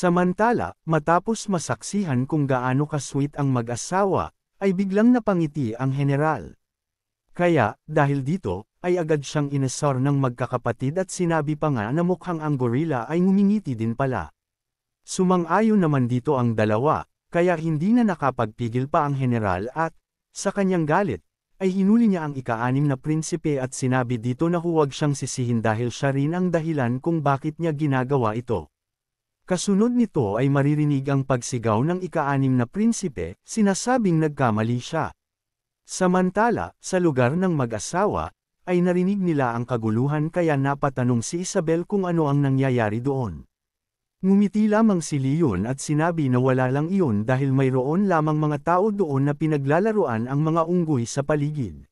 Samantala, matapos masaksihan kung gaano ka-sweet ang mag-asawa, ay biglang napangiti ang general. Kaya, dahil dito, ay agad siyang inasar ng magkakapatid at sinabi pa nga na mukhang ang gorilla ay ngumingiti din pala. Sumang-ayon naman dito ang dalawa, kaya hindi na nakapagpigil pa ang general at, sa kanyang galit, ay hinuli niya ang ika-6 na prinsipe at sinabi dito na huwag siyang sisihin dahil siya rin ang dahilan kung bakit niya ginagawa ito. Kasunod nito ay maririnig ang pagsigaw ng ika-6 na prinsipe, sinasabing nagkamali siya. Samantala, sa lugar ng mag-asawa, ay narinig nila ang kaguluhan kaya napatanong si Isabel kung ano ang nangyayari doon. Ngumiti lamang si Leon at sinabi na wala lang iyon dahil mayroon lamang mga tao doon na pinaglalaruan ang mga unggoy sa paligid.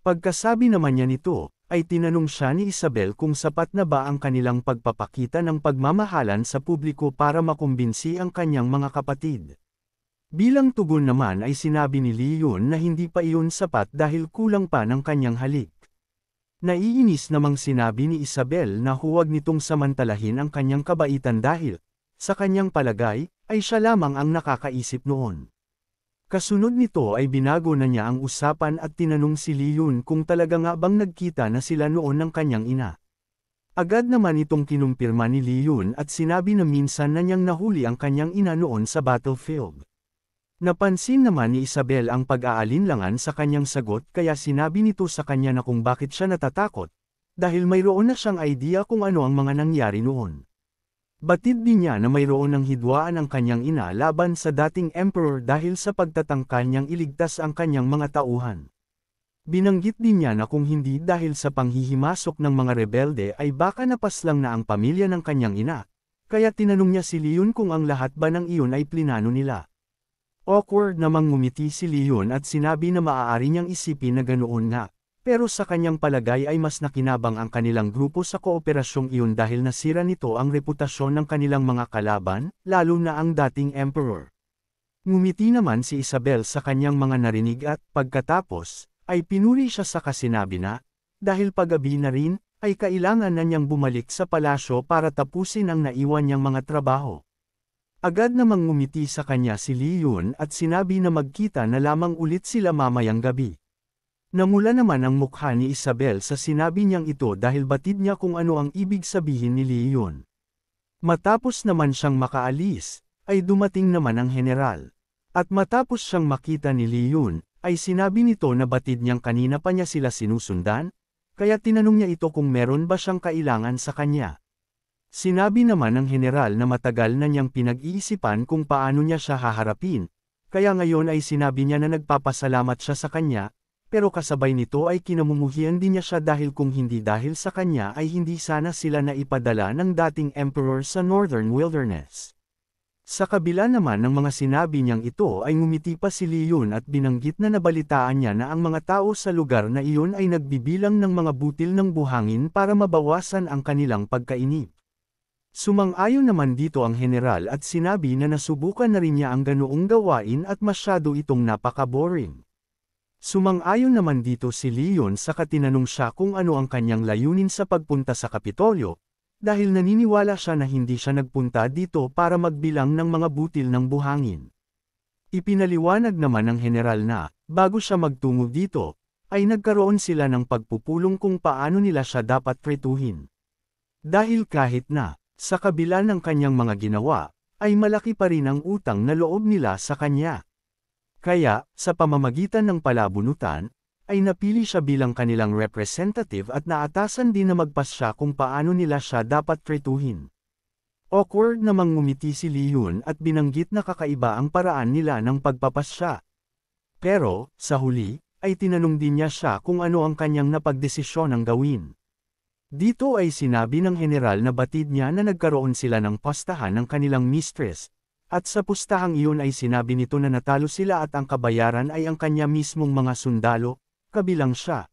Pagkasabi naman niya nito, ay tinanong siya ni Isabel kung sapat na ba ang kanilang pagpapakita ng pagmamahalan sa publiko para makumbinsi ang kanyang mga kapatid. Bilang tugon naman ay sinabi ni Leon na hindi pa iyon sapat dahil kulang pa ng kanyang halik. Naiinis namang sinabi ni Isabel na huwag nitong samantalahin ang kanyang kabaitan dahil, sa kanyang palagay, ay siya lamang ang nakakaisip noon. Kasunod nito ay binago na niya ang usapan at tinanong si Leon kung talaga nga bang nagkita na sila noon ng kanyang ina. Agad naman itong kinumpirma ni Leon at sinabi na minsan na niyang nahuli ang kanyang ina noon sa battlefield. Napansin naman ni Isabel ang pag-aalinlangan sa kanyang sagot kaya sinabi nito sa kanya na kung bakit siya natatakot, dahil mayroon na siyang idea kung ano ang mga nangyari noon. Batid din niya na mayroon ng hidwaan ang kanyang ina laban sa dating emperor dahil sa pagtatangka niyang iligtas ang kanyang mga tauhan. Binanggit din niya na kung hindi dahil sa panghihimasok ng mga rebelde ay baka napaslang na ang pamilya ng kanyang ina, kaya tinanong niya si Leon kung ang lahat ba ng iyon ay plinano nila. Awkward namang ngumiti si Leon at sinabi na maaari niyang isipin na ganoon nga, pero sa kanyang palagay ay mas nakinabang ang kanilang grupo sa kooperasyong iyon dahil nasira nito ang reputasyon ng kanilang mga kalaban, lalo na ang dating emperor. Ngumiti naman si Isabel sa kanyang mga narinig at, pagkatapos, ay pinuri siya sa kasinabi na, dahil paggabi na rin, ay kailangan na niyang bumalik sa palasyo para tapusin ang naiwan niyang mga trabaho. Agad namang ngumiti sa kanya si Leon at sinabi na magkita na lamang ulit sila mamayang gabi. Namula naman ang mukha ni Isabel sa sinabi niyang ito dahil batid niya kung ano ang ibig sabihin ni Leon. Matapos naman siyang makaalis, ay dumating naman ang general. At matapos siyang makita ni Leon, ay sinabi nito na batid niyang kanina pa niya sila sinusundan, kaya tinanong niya ito kung meron ba siyang kailangan sa kanya. Sinabi naman ng general na matagal na niyang pinag-iisipan kung paano niya siya haharapin, kaya ngayon ay sinabi niya na nagpapasalamat siya sa kanya, pero kasabay nito ay kinamumuhian din niya siya dahil kung hindi dahil sa kanya ay hindi sana sila naipadala ng dating emperor sa Northern Wilderness. Sa kabila naman ng mga sinabi niyang ito ay ngumiti pa si Leon at binanggit na nabalitaan niya na ang mga tao sa lugar na iyon ay nagbibilang ng mga butil ng buhangin para mabawasan ang kanilang pagkainip. Sumang-ayon naman dito ang general at sinabi na nasubukan na rin niya ang ganoong gawain at masyado itong napaka-boring. Sumang-ayon naman dito si Leon sa katinanong siya kung ano ang kanyang layunin sa pagpunta sa Kapitolyo, dahil naniniwala siya na hindi siya nagpunta dito para magbilang ng mga butil ng buhangin. Ipinaliwanag naman ng general na, bago siya magtungo dito, ay nagkaroon sila ng pagpupulong kung paano nila siya dapat tretuhin. Dahil kahit na, sa kabila ng kanyang mga ginawa, ay malaki pa rin ang utang na loob nila sa kanya. Kaya, sa pamamagitan ng palabunutan, ay napili siya bilang kanilang representative at naatasan din na magpasya kung paano nila siya dapat tretuhin. Awkward namang ngumiti si Leon at binanggit na kakaiba ang paraan nila ng pagpapasya. Pero, sa huli, ay tinanong din niya siya kung ano ang kanyang napagdesisyon ang gawin. Dito ay sinabi ng general na batid niya na nagkaroon sila ng pustahan ng kanilang mistress, at sa pustahang iyon ay sinabi nito na natalo sila at ang kabayaran ay ang kanya mismong mga sundalo, kabilang siya.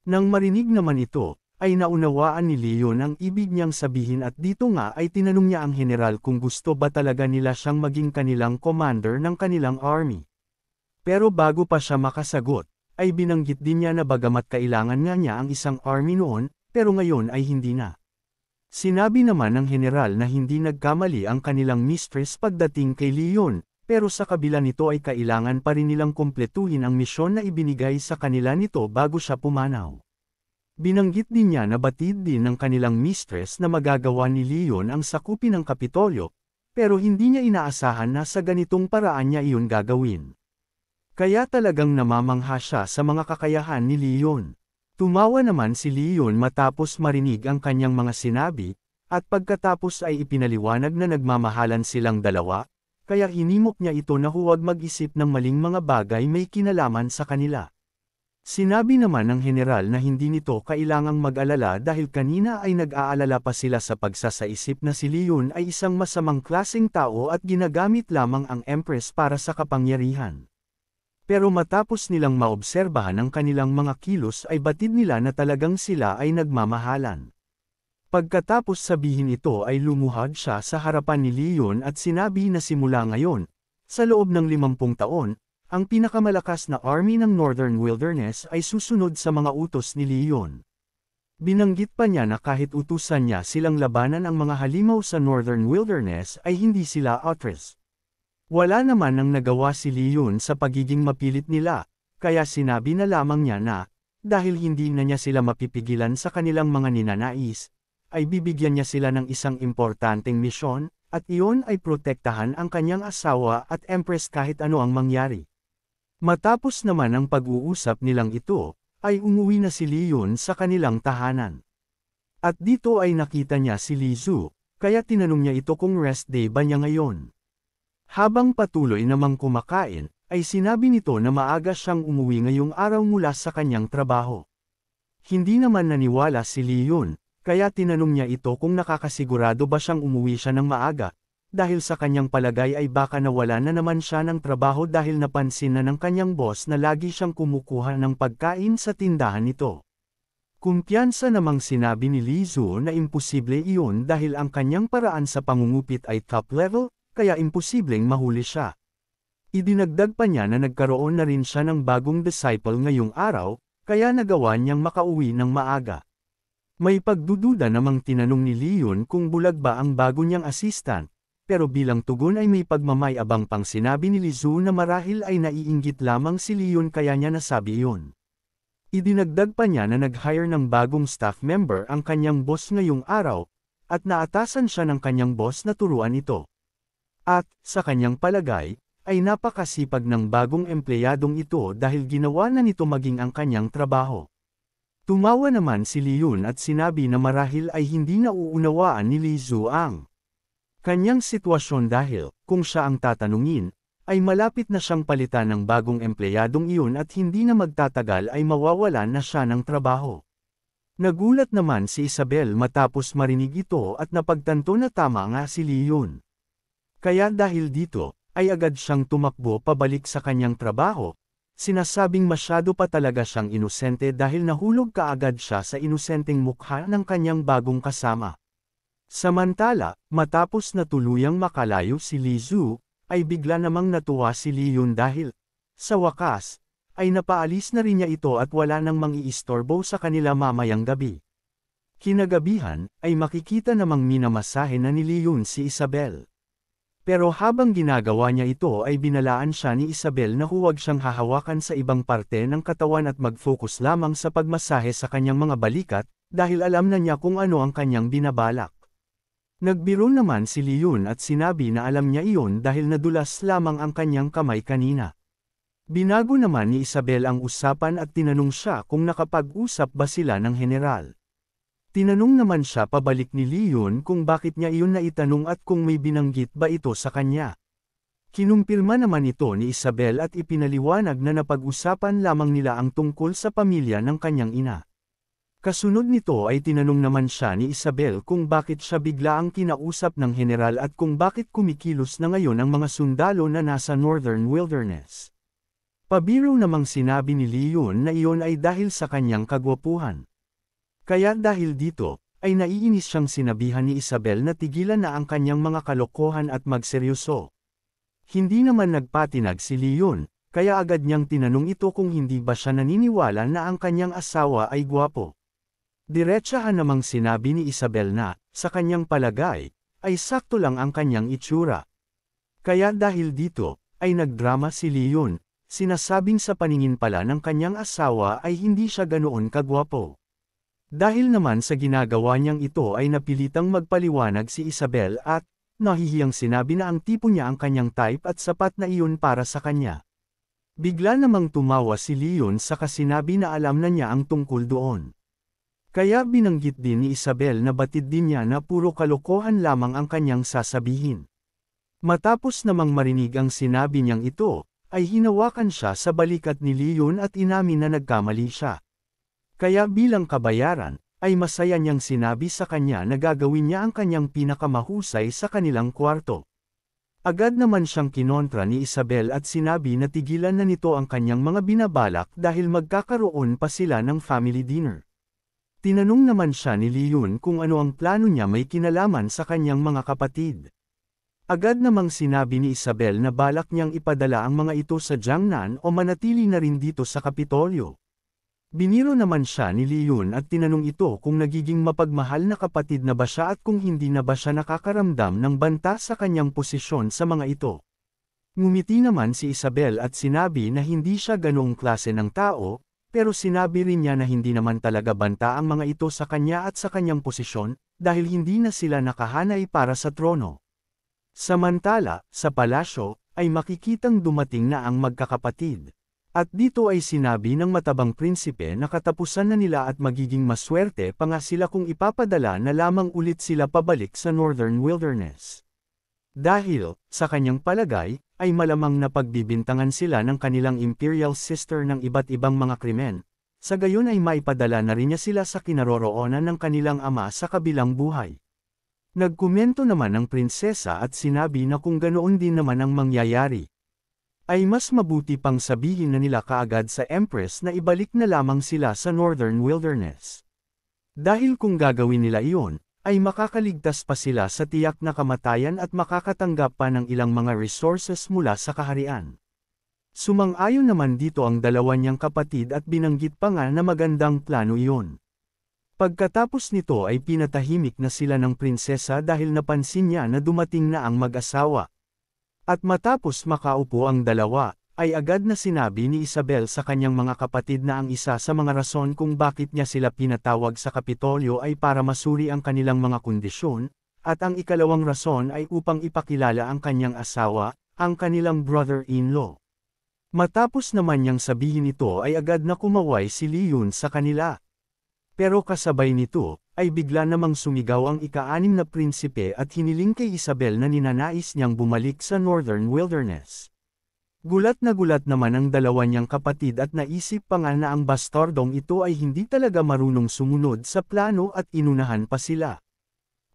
Nang marinig naman ito, ay naunawaan ni Leon ang ibig niyang sabihin at dito nga ay tinanong niya ang general kung gusto ba talaga nila siyang maging kanilang commander ng kanilang army. Pero bago pa siya makasagot, ay binanggit din niya na bagamat kailangan nga niya ang isang army noon, pero ngayon ay hindi na. Sinabi naman ng general na hindi nagkamali ang kanilang mistress pagdating kay Leon, pero sa kabila nito ay kailangan pa rin nilang kumpletuhin ang misyon na ibinigay sa kanila nito bago siya pumanaw. Binanggit din niya na batid din ng kanilang mistress na magagawa ni Leon ang sakupin ng Kapitolyo, pero hindi niya inaasahan na sa ganitong paraan niya iyon gagawin. Kaya talagang namamangha siya sa mga kakayahan ni Leon. Tumawa naman si Leon matapos marinig ang kanyang mga sinabi, at pagkatapos ay ipinaliwanag na nagmamahalan silang dalawa, kaya hinimok niya ito na huwag mag-isip ng maling mga bagay may kinalaman sa kanila. Sinabi naman ng general na hindi nito kailangang mag-alala dahil kanina ay nag-aalala pa sila sa pagsasaisip na si Leon ay isang masamang klaseng tao at ginagamit lamang ang Empress para sa kapangyarihan. Pero matapos nilang maobserbahan ang kanilang mga kilos ay batid nila na talagang sila ay nagmamahalan. Pagkatapos sabihin ito ay lumuhad siya sa harapan ni Leon at sinabi na simula ngayon, sa loob ng 50 taon, ang pinakamalakas na army ng Northern Wilderness ay susunod sa mga utos ni Leon. Binanggit pa niya na kahit utusan niya silang labanan ang mga halimaw sa Northern Wilderness ay hindi sila atras. Wala naman ang nagawa si Leon sa pagiging mapilit nila, kaya sinabi na lamang niya na, dahil hindi na niya sila mapipigilan sa kanilang mga ninanais, ay bibigyan niya sila ng isang importanteng misyon, at iyon ay protektahan ang kanyang asawa at Empress kahit ano ang mangyari. Matapos naman ang pag-uusap nilang ito, ay umuwi na si Leon sa kanilang tahanan. At dito ay nakita niya si Lizu, kaya tinanong niya ito kung rest day ba niya ngayon. Habang patuloy namang kumakain, ay sinabi nito na maaga siyang umuwi ngayong araw mula sa kanyang trabaho. Hindi naman naniwala si Leon, kaya tinanong niya ito kung nakakasigurado ba siyang umuwi siya ng maaga, dahil sa kanyang palagay ay baka nawala na naman siya ng trabaho dahil napansin na ng kanyang boss na lagi siyang kumukuha ng pagkain sa tindahan nito. Kumpiyansa namang sinabi ni Lizu na imposible iyon dahil ang kanyang paraan sa pangungupit ay top level, kaya imposibleng mahuli siya. Idinagdag pa niya na nagkaroon na rin siya ng bagong disciple ngayong araw, kaya nagawa niyang makauwi ng maaga. May pagdududa namang tinanong ni Leon kung bulag ba ang bago niyang assistant, pero bilang tugon ay may pagmamayabang pang sinabi ni Lizu na marahil ay naiinggit lamang si Leon kaya niya nasabi iyon. Idinagdag pa niya na nag-hire ng bagong staff member ang kanyang boss ngayong araw, at naatasan siya ng kanyang boss na turuan ito. At, sa kanyang palagay, ay napakasipag ng bagong empleyadong ito dahil ginawa na nito maging ang kanyang trabaho. Tumawa naman si Leon at sinabi na marahil ay hindi nauunawaan ni Lizu ang kanyang sitwasyon dahil, kung siya ang tatanungin, ay malapit na siyang palitan ng bagong empleyadong iyon at hindi na magtatagal ay mawawalan na siya ng trabaho. Nagulat naman si Isabel matapos marinig ito at napagtanto na tama nga si Leon. Kaya dahil dito, ay agad siyang tumakbo pabalik sa kanyang trabaho, sinasabing masyado pa talaga siyang inosente dahil nahulog kaagad siya sa inosenteng mukha ng kanyang bagong kasama. Samantala, matapos na tuluyang makalayo si Lizu, ay bigla namang natuwa si Leon dahil, sa wakas, ay napaalis na rin niya ito at wala nang mangiistorbo sa kanila mamayang gabi. Kinagabihan, ay makikita namang minamasahe na ni Leon si Isabel. Pero habang ginagawa niya ito ay binalaan siya ni Isabel na huwag siyang hahawakan sa ibang parte ng katawan at mag-focus lamang sa pagmasahe sa kanyang mga balikat, dahil alam na niya kung ano ang kanyang binabalak. Nagbiro naman si Leon at sinabi na alam niya iyon dahil nadulas lamang ang kanyang kamay kanina. Binago naman ni Isabel ang usapan at tinanong siya kung nakapag-usap ba sila ng general. Tinanong naman siya pabalik ni Leon kung bakit niya iyon naitanong at kung may binanggit ba ito sa kanya. Kinumpirma naman ito ni Isabel at ipinaliwanag na napag-usapan lamang nila ang tungkol sa pamilya ng kanyang ina. Kasunod nito ay tinanong naman siya ni Isabel kung bakit siya bigla ang kinausap ng general at kung bakit kumikilos na ngayon ang mga sundalo na nasa Northern Wilderness. Pabiro namang sinabi ni Leon na iyon ay dahil sa kanyang kagwapuhan. Kaya dahil dito, ay naiinis siyang sinabihan ni Isabel na tigilan na ang kanyang mga kalokohan at magseryoso. Hindi naman nagpatinag si Leon, kaya agad niyang tinanong ito kung hindi ba siya naniniwala na ang kanyang asawa ay gwapo. Diretsahan namang sinabi ni Isabel na, sa kanyang palagay, ay sakto lang ang kanyang itsura. Kaya dahil dito, ay nagdrama si Leon, sinasabing sa paningin pala ng kanyang asawa ay hindi siya ganoon kagwapo. Dahil naman sa ginagawa niyang ito ay napilitang magpaliwanag si Isabel at, nahihiyang sinabi na ang tipo niya ang kanyang type at sapat na iyon para sa kanya. Bigla namang tumawa si Leon sa kasinabi na alam na niya ang tungkol doon. Kaya binanggit din ni Isabel na batid din niya na puro kalokohan lamang ang kanyang sasabihin. Matapos namang marinig ang sinabi niyang ito, ay hinawakan siya sa balikat ni Leon at inamin na nagkamali siya. Kaya bilang kabayaran, ay masaya niyang sinabi sa kanya na gagawin niya ang kanyang pinakamahusay sa kanilang kwarto. Agad naman siyang kinontra ni Isabel at sinabi na tigilan na nito ang kanyang mga binabalak dahil magkakaroon pa sila ng family dinner. Tinanong naman siya ni Leon kung ano ang plano niya may kinalaman sa kanyang mga kapatid. Agad namang sinabi ni Isabel na balak niyang ipadala ang mga ito sa Jiangnan o manatili na rin dito sa Kapitolyo. Biniro naman siya ni Leon at tinanong ito kung nagiging mapagmahal na kapatid na ba siya at kung hindi na ba siya nakakaramdam ng banta sa kanyang posisyon sa mga ito. Ngumiti naman si Isabel at sinabi na hindi siya ganoong klase ng tao, pero sinabi rin niya na hindi naman talaga banta ang mga ito sa kanya at sa kanyang posisyon, dahil hindi na sila nakahanay para sa trono. Samantala, sa palasyo, ay makikitang dumating na ang magkakapatid. At dito ay sinabi ng matabang prinsipe na katapusan na nila at magiging maswerte pa nga sila kung ipapadala na lamang ulit sila pabalik sa Northern Wilderness. Dahil, sa kanyang palagay, ay malamang na pagbibintangan sila ng kanilang imperial sister ng iba't ibang mga krimen, sa gayon ay maipadala na rin niya sila sa kinaroroonan ng kanilang ama sa kabilang buhay. Nagkomento naman ang prinsesa at sinabi na kung ganoon din naman ang mangyayari, ay mas mabuti pang sabihin na nila kaagad sa Empress na ibalik na lamang sila sa Northern Wilderness. Dahil kung gagawin nila iyon, ay makakaligtas pa sila sa tiyak na kamatayan at makakatanggap pa ng ilang mga resources mula sa kaharian. Sumang-ayon naman dito ang dalawa niyang kapatid at binanggit pa nga na magandang plano iyon. Pagkatapos nito ay pinatahimik na sila ng prinsesa dahil napansin niya na dumating na ang mag-asawa. At matapos makaupo ang dalawa, ay agad na sinabi ni Isabel sa kanyang mga kapatid na ang isa sa mga rason kung bakit niya sila pinatawag sa Kapitolyo ay para masuri ang kanilang mga kondisyon, at ang ikalawang rason ay upang ipakilala ang kanyang asawa, ang kanilang brother-in-law. Matapos naman niyang sabihin ito ay agad na kumaway si Leon sa kanila. Pero kasabay nito, ay bigla namang sumigaw ang ika-6 na prinsipe at hiniling kay Isabel na ninanais niyang bumalik sa Northern Wilderness. Gulat naman ang dalawa niyang kapatid at naisip pa nga na ang bastardong ito ay hindi talaga marunong sumunod sa plano at inunahan pa sila.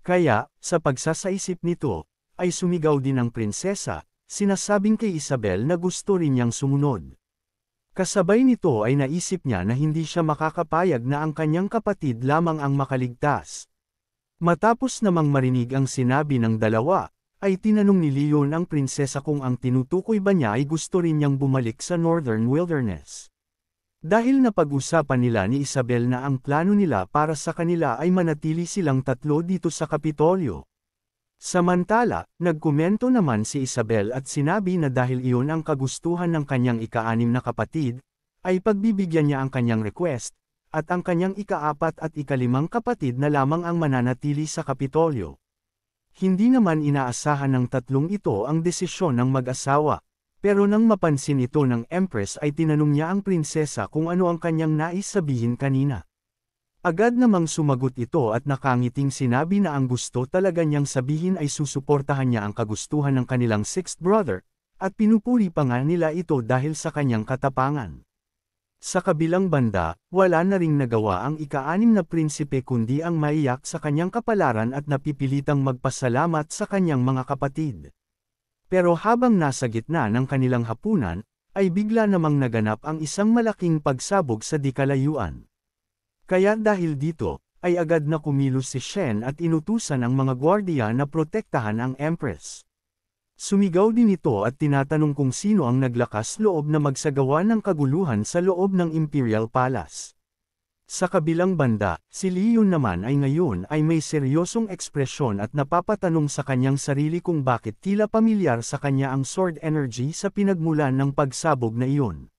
Kaya, sa pagsasaisip nito, ay sumigaw din ang prinsesa, sinasabing kay Isabel na gusto rin niyang sumunod. Kasabay nito ay naisip niya na hindi siya makakapayag na ang kanyang kapatid lamang ang makaligtas. Matapos namang marinig ang sinabi ng dalawa, ay tinanong ni Leon ang prinsesa kung ang tinutukoy ba niya ay gusto rin niyang bumalik sa Northern Wilderness. Dahil napag-usapan nila ni Isabel na ang plano nila para sa kanila ay manatili silang tatlo dito sa Kapitolyo. Samantala, nagkomento naman si Isabel at sinabi na dahil iyon ang kagustuhan ng kanyang ika-6 na kapatid, ay pagbibigyan niya ang kanyang request, at ang kanyang ika-4 at ika-5 kapatid na lamang ang mananatili sa Kapitolyo. Hindi naman inaasahan ng tatlong ito ang desisyon ng mag-asawa, pero nang mapansin ito ng Empress ay tinanong niya ang prinsesa kung ano ang kanyang nais sabihin kanina. Agad namang sumagot ito at nakangiting sinabi na ang gusto talaga niyang sabihin ay susuportahan niya ang kagustuhan ng kanilang sixth brother, at pinupuri pa nga nila ito dahil sa kanyang katapangan. Sa kabilang banda, wala na ring nagawa ang ika-6 na prinsipe kundi ang maiyak sa kanyang kapalaran at napipilitang magpasalamat sa kanyang mga kapatid. Pero habang nasa gitna ng kanilang hapunan, ay bigla namang naganap ang isang malaking pagsabog sa di-kalayuan. Kaya dahil dito, ay agad na kumilos si Shen at inutusan ang mga gwardiya na protektahan ang Empress. Sumigaw din ito at tinatanong kung sino ang naglakas loob na magsagawa ng kaguluhan sa loob ng Imperial Palace. Sa kabilang banda, si Leon naman ay ngayon ay may seryosong ekspresyon at napapatanong sa kanyang sarili kung bakit tila pamilyar sa kanya ang sword energy sa pinagmulan ng pagsabog na iyon.